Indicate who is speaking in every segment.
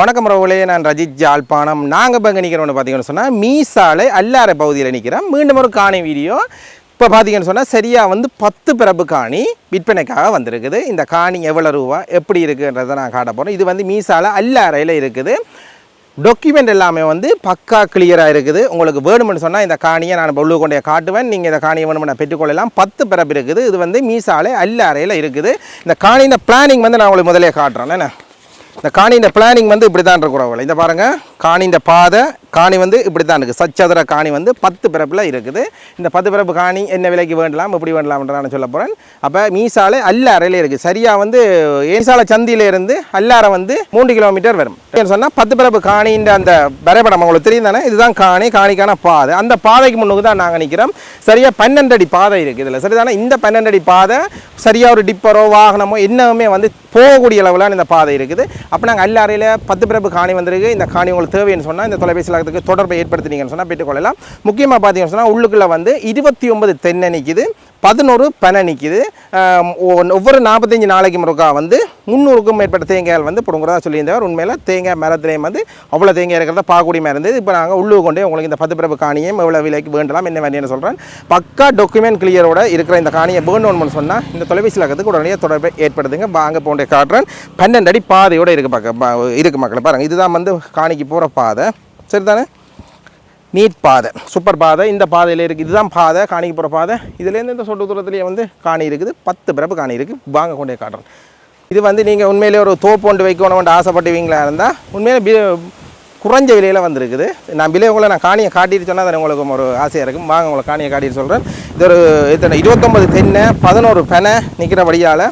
Speaker 1: வணக்கம் ரவுலே, நான் ரஜித் ஜாழ்ப்பாணம். நாங்கள் இப்போ நிற்கிறோன்னு பார்த்தீங்கன்னு சொன்னால் மீசாலை அல்லாரை பகுதியில் நிற்கிறோம். மீண்டும் ஒரு காணி வீடியோ. இப்போ பார்த்தீங்கன்னு சொன்னால் சரியாக 10 பிறப்பு காணி விற்பனைக்காக வந்திருக்குது. இந்த காணி எவ்வளோ ரூபா எப்படி இருக்குன்றதை நான் காட்ட போகிறேன். இது மீசாலை அல்லாரையில் இருக்குது. டாக்குமெண்ட் எல்லாமே பக்கா கிளியராக இருக்குது. உங்களுக்கு வேணுமென்னு சொன்னால் இந்த காணியை நான் உள்ளு கொண்டே காட்டுவேன். நீங்கள் இந்த காணியை வேணுமென்னு பெற்றுக்கொள்ளலாம். 10 பிறப்பு இருக்குது. இது மீசாலை அல்லாரையில் இருக்குது. இந்த காணியின் பிளானிங் நான் உங்களுக்கு முதலே காட்டுறேன். என்ன இந்த காணியின் பிளானிங் இப்படி தான் இருக்கிறவங்கள இந்த பாருங்கள். காணியின் பாதை காணி இப்படி தான் இருக்குது. சச்சதுர காணி 10 பிறப்பில் இருக்குது. இந்த 10 பிறப்பு காணி என்ன விலைக்கு வேண்டலாம் எப்படி வேண்டலாம்ன்ற நான் சொல்ல போகிறேன். அப்போ மீசாலை அல்லாரையில் இருக்குது. சரியாக ஏசாலை சந்தியிலேருந்து அல்லாரை 3 கிலோமீட்டர் வரும் சொன்னால் 10 பிறப்பு காணின்ற அந்த வரைபடம் உங்களுக்கு தெரியும் தானே. இதுதான் காணிக்கான பாதை. அந்த பாதைக்கு முன்னுக்கு தான் நாங்கள் நிற்கிறோம். சரியாக 12 அடி பாதை இருக்குது இதில். சரிதானே. இந்த 12 அடி பாதை சரியாக ஒரு டிப்பரோ வாகனமோ என்னவுமே போகக்கூடிய அளவில் இந்த பாதை இருக்குது. அப்போ நாங்கள் அல்லாரையில் 10 பிறப்பு காணி வந்திருக்கு. இந்த காணி உங்களுக்கு தேவைன்னு சொன்னால் இந்த தொலைபேசி இலக்கத்துக்கு தொடர்பை ஏற்படுத்தினீங்கன்னு சொன்னால் பெற்றுக்கொள்ளலாம். முக்கியமாக பார்த்தீங்கன்னு சொன்னால் உள்ளுக்குள்ளே 29 தென்னை நிற்கிது, 11 பனை நிற்கிது. ஒவ்வொரு 45 நாளைக்கு முறைக்கா 300க்கும் மேற்பட்ட தேங்காய்கள் பிடுங்குறதா சொல்லியிருந்தவர். உண்மையில் தேங்காய் மரத்துலேயும் அவ்வளோ தேங்காய் இருக்கிறத பார்க்கக்கூடிய இருந்தது. இப்போ நாங்கள் உள்ளு கொண்டே உங்களுக்கு இந்த 10 பிறப்பு காணியும் எவ்வளோ விலைக்கு வேண்டலாம் என்ன வேண்டியன்னு சொல்கிறேன். பக்கா டாக்குமெண்ட் கிளியரோட இருக்கிற இந்த காணியை வேணும்னு சொன்னால் இந்த தொலைபேசி இலக்கத்துக்கு உடனே தொடர்பை ஏற்படுத்துங்க. வாங்க போன்ற காட்டுறேன். 12 அடி பாதையோடு இருக்குது மக்களை பாருங்கள். இதுதான் காணிக்கு போகிற பாதை. சரிதானே. நீட் பாதை, சூப்பர் பாதை. இந்த பாதையில் இருக்குது. இதுதான் பாதை, காணிக்கு போகிற பாதை. இதுலேருந்து இந்த சொட்டு தூரத்துலேயே காணி இருக்குது. 10 பிறப்பு காணி இருக்குது. வாங்க கொண்டே காட்டுறேன். இது நீங்கள் உண்மையிலே ஒரு தோப்பு வைக்கணும்னு ஆசைப்பட்டுவீங்களா இருந்தால் உண்மையிலே குறைஞ்ச விலையில் வந்திருக்குது. நான் விலை நான் காணியை காட்டிட்டு சொன்னால் அது உங்களுக்கு ஒரு ஆசையாக இருக்கும். வாங்க உங்களை காணியை காட்டிட்டு சொல்கிறேன். இது ஒரு 29 தென்னை 11 பெனை நிற்கிறபடியால்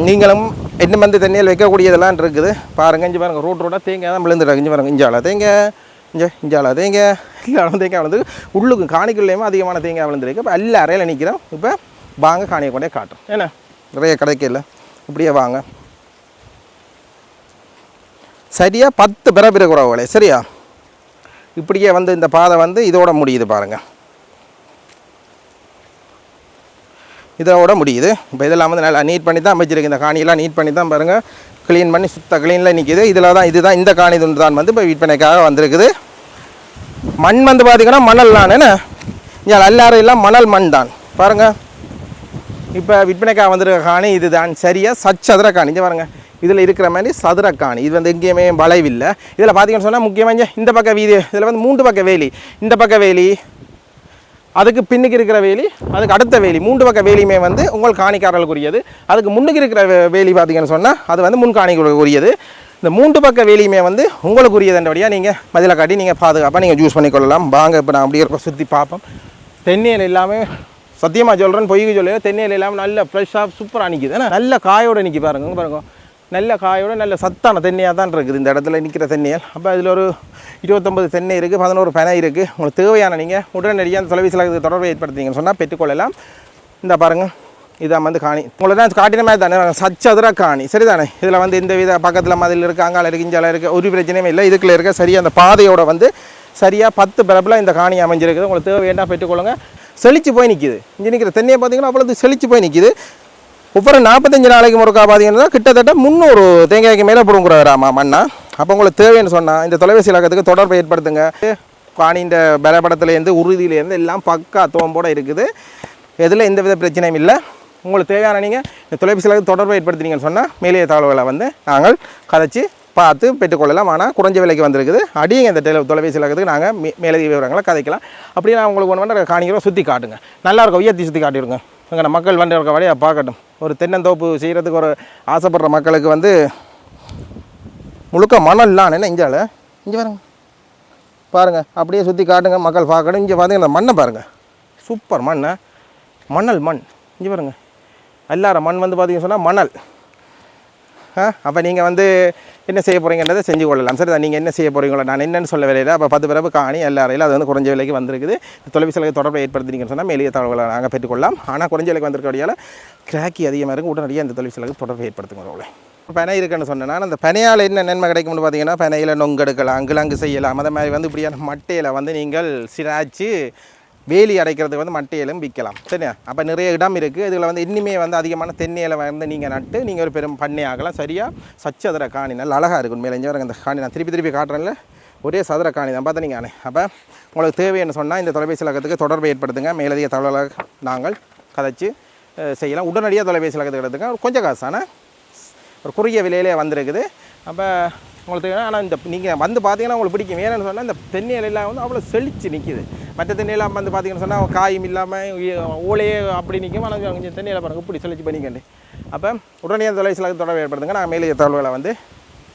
Speaker 1: நீங்களும் 8 தென்னையில் வைக்கக்கூடியதெல்லாம் இருக்குது. பாருங்கள். இங்கே பாருங்கள். ரோட்டோட தேங்காய் தான் விழுந்துட்டாங்க. இங்கே பாருங்கள். இஞ்சால தேங்காய், இஞ்சால தேங்காய் எல்லாரும் தேங்காய் விழுந்து உள்ளுக்கும் காணிக்குள்ளேயுமே அதிகமான தேங்காய் விழுந்துருக்கு. இப்போ எல்லா அறையில் நிற்கிறோம். இப்போ வாங்க காணியை கொண்டே காட்டுறோம். ஏன்னா நிறைய கிடைக்கல. இப்படியே வாங்க. சரியாக 10 பிறப்பிற கூடவுகளே. சரியா. இப்படியே இந்த பாதை இதோட முடியுது பாருங்கள். இதோட முடியுது. இப்போ இதெல்லாம் நல்லா நீட் பண்ணி தான் அமைச்சிருக்கு. இந்த காணியெல்லாம் நீட் பண்ணி தான் பாருங்கள். க்ளீன் பண்ணி சுத்த க்ளீனில் நிற்கிது. இதில் தான் இதுதான் இந்த காணி துண்டு தான் இப்போ விற்பனைக்காக வந்திருக்குது. மண் பார்த்திங்கன்னா மணல் தான். என்ன இங்கே எல்லாரும் மணல் மண் தான் பாருங்கள். இப்போ விற்பனைக்காக வந்திருக்க காணி இது தான். சரியாக சதுர காணி. இங்கே பாருங்கள். இதில் இருக்கிற மாதிரி சதுர காணி. இது எங்கேயுமே வளைவில்லை. இதில் பார்த்திங்கன்னு சொன்னால் முக்கியமாக இந்த பக்கம் வீதி. இதில் 3 பக்க வேலி. இந்த பக்க வேலி, அதுக்கு பின்னுக்கு இருக்கிற வேலி, அதுக்கு அடுத்த வேலி, 3 பக்க வேலியுமே உங்கள் காணிக்காரர்களுக்குரியது. அதுக்கு முன்னுக்கு இருக்கிற வேலி பார்த்திங்கன்னு சொன்னால் அது முன் காணிக்குரியது. இந்த 3 பக்க வேலியுமே உங்களுக்குரியதுன்றபடியாக நீங்கள் மதிலை காட்டி நீங்கள் பாதுகாப்பாக நீங்கள் யூஸ் பண்ணிக்கொள்ளலாம். வாங்க இப்போ நான் அப்படியே சுற்றி பார்ப்போம். தென்னையில் எல்லாமே சத்தியமாக சொல்கிறேன், பொய்க்கு சொல்ல தென்னையில் எல்லாமே நல்ல ஃப்ரெஷ்ஷாக சூப்பராக நிற்கிது. ஏன்னா நல்ல காயோடு நிற்கி பாருங்க. நல்ல காயோட நல்ல சத்தான தென்னையாக தான் இருக்குது இந்த இடத்துல நிற்கிற தென்னையல். அப்போ அதில் ஒரு 29 தென்னை இருக்குது, 11 பனை இருக்குது. உங்களுக்கு தேவையான நீங்கள் உடனடியாக அந்த தொலைபேசியில் தொடர்பை ஏற்படுத்திங்கன்னு சொன்னால் பெற்றுக்கொள்ளலாம். இந்த பாருங்கள். இதான் காணி. உங்களை தான் காட்டின மாதிரி தானே சச்சதுர காணி. சரிதானே. இதில் இந்த வித பக்கத்தில் மதில் இருக்குது, அங்கால இருக்குது, இஞ்சால இருக்குது. ஒரு பிரச்சனையும் இல்லை. இதுக்குள்ளே இருக்க சரியாக அந்த பாதையோட சரியாக 10 பிறப்பில் இந்த காணி அமைஞ்சிருக்குது. உங்களுக்கு தேவை வேண்டாம் பெற்றுக்கொள்ளுங்க. செழிச்சு போய் நிற்கிது. இங்கே நிற்கிற தென்னையை பார்த்திங்கன்னா அவ்வளோ செழிச்சு போய் நிற்கிது. ஒவ்வொரு 45 நாளைக்கு முறைக்கா பார்த்தீங்கன்னா கிட்டத்தட்ட 300 தேங்காய்க்கு மேலே பிடுங்குறாராமா மண்ணா. அப்போ உங்களுக்கு தேவைன்னு சொன்னால் இந்த தொலைபேசி இலக்கத்துக்கு தொடர்பை ஏற்படுத்துங்க. காணின்ற வரைபடத்துலேருந்து உறுதியிலேருந்து எல்லாம் பக்கா தோம்போடு இருக்குது. எதில் எந்த வித பிரச்சனையும் இல்லை. உங்களுக்கு தேவையான நீங்கள் இந்த தொலைபேசி இலக்கத்துக்கு தொடர்பை ஏற்படுத்தினீங்கன்னு சொன்னால் மேலே தகவல்களை நாங்கள் கதைச்சி பார்த்து பெற்றுக்கொள்ளலாம். ஆனால் குறைஞ்ச விலைக்கு வந்திருக்குது. அடிங்க இந்த தொலைபேசி இலக்கத்துக்கு நாங்கள் மேலதிக விவரங்களை கதைக்கலாம். அப்படியே நான் உங்களுக்கு ஒன்று காணிக்கிறோம். சுற்றி காட்டுங்க. நல்லாயிருக்கும். உயர்த்தி சுற்றி காட்டிடுங்க. எங்கள் மக்கள் இருக்க வழியாக பார்க்கட்டும். ஒரு தென்னந்தோப்பு செய்கிறதுக்கு ஒரு ஆசைப்படுற மக்களுக்கு முழுக்க மணல்லாம் என்ன இஞ்சால இங்கே பாருங்கள். அப்படியே சுற்றி காட்டுங்க. மக்கள் பார்க்கணும். இங்கே பார்த்தீங்கன்னா இந்த மண்ணை பாருங்கள். சூப்பர் மண்ணை மணல் மண். இங்கே பாருங்கள். எல்லாரும் மண் பார்த்தீங்கன்னு சொன்னால் மணல். அப்போ நீங்கள் என்ன செய்ய போகிறீங்கன்றதை செஞ்சு கொள்ளலாம். சரி தான். நீங்கள் என்ன செய்ய போகிறீங்களோ நான் என்னென்னு சொல்ல வேலையில் அப்போ 10 பிறப்பு காணி எல்லாரையும் அது குறைஞ்ச விலைக்கு வந்திருக்குது. தொலைபேசி தொடர்பை ஏற்படுத்தினீங்கன்னு சொன்னால் மேலிய தகவல்களை நாங்கள் பெற்றுக்கொள்ளலாம். ஆனால் குறைஞ்ச விலைக்கு வந்திருக்கடியால் கிராக்கி அதிகமாக இருக்கும். உடனடியாக அந்த தொலைபேசி தொடர்பை ஏற்படுத்துங்க. அவ்வளோ பனை இருக்குன்னு சொன்னேன்னா அந்த பனையால் என்ன நன்மை கிடைக்கும்னு பார்த்தீங்கன்னா பனையில் நொங்கெடுக்கலாம், அங்கு செய்யலாம். அதை மாதிரி இப்படியான மட்டையில் நீங்கள் சிராய்ச்சி வேலி அடைக்கிறதுக்கு வந்து மட்டையிலும் விற்கலாம் சரியா. அப்போ நிறைய இடம் இருக்குது. இதில் வந்து இன்னுமே வந்து அதிகமான தென்னையில் வந்து நீங்கள் நட்டு நீங்கள் ஒரு பெரும் பண்ணை ஆகலாம். சரியாக சச்சதுர காணி நல்ல அழகாக இருக்கும். உண்மையில இங்கே வர இந்த காணி நான் திருப்பி காட்டுறேன்ல, ஒரே சதுர காணி தான் பார்த்தா நீங்கள். அப்போ உங்களுக்கு தேவைன்னு சொன்னால் இந்த தொலைபேசி இலக்கத்துக்கு தொடர்பு ஏற்படுத்துங்க. மேலதிக தகவலாக நாங்கள் கதைச்சு செய்யலாம். உடனடியாக தொலைபேசி இலக்கத்துக்கு எடுத்துங்க. கொஞ்சம் காசு ஆனால் ஒரு குறுகிய விலையிலே வந்திருக்குது. அப்போ உங்களுக்கு தெரியும். ஆனால் இந்த நீங்கள் வந்து பார்த்தீங்கன்னா உங்களுக்கு பிடிக்கும். ஏன்னு சொன்னால் இந்த தென்னையிலாம் வந்து அவ்வளோ செழிச்சு நிற்கிது. மற்ற தென்னையெல்லாம் வந்து பார்த்தீங்கன்னு சொன்னால் காயும் இல்லாமல் ஓலையே அப்படி நிற்கும். ஆனால் கொஞ்சம் தென்னையில் பாருங்கள் இப்படி செழிச்சு பண்ணிக்கண்டு. அப்போ உடனடியாக தொலைபேசியில் தொடர்பு ஏற்படுத்துங்க. நான் மேலே தகவல்களை வந்து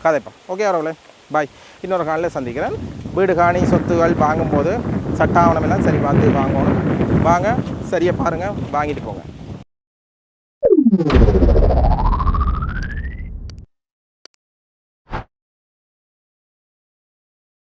Speaker 1: கதைப்போம். ஓகே அவர்களே, பாய். இன்னொரு காலையில் சந்திக்கிறேன். வீடு காணி சொத்துகள் வாங்கும்போது சட்ட ஆவணம் எல்லாம் சரி பார்த்து வாங்கணும். வாங்க சரியாக பாருங்கள், வாங்கிட்டு போங்க.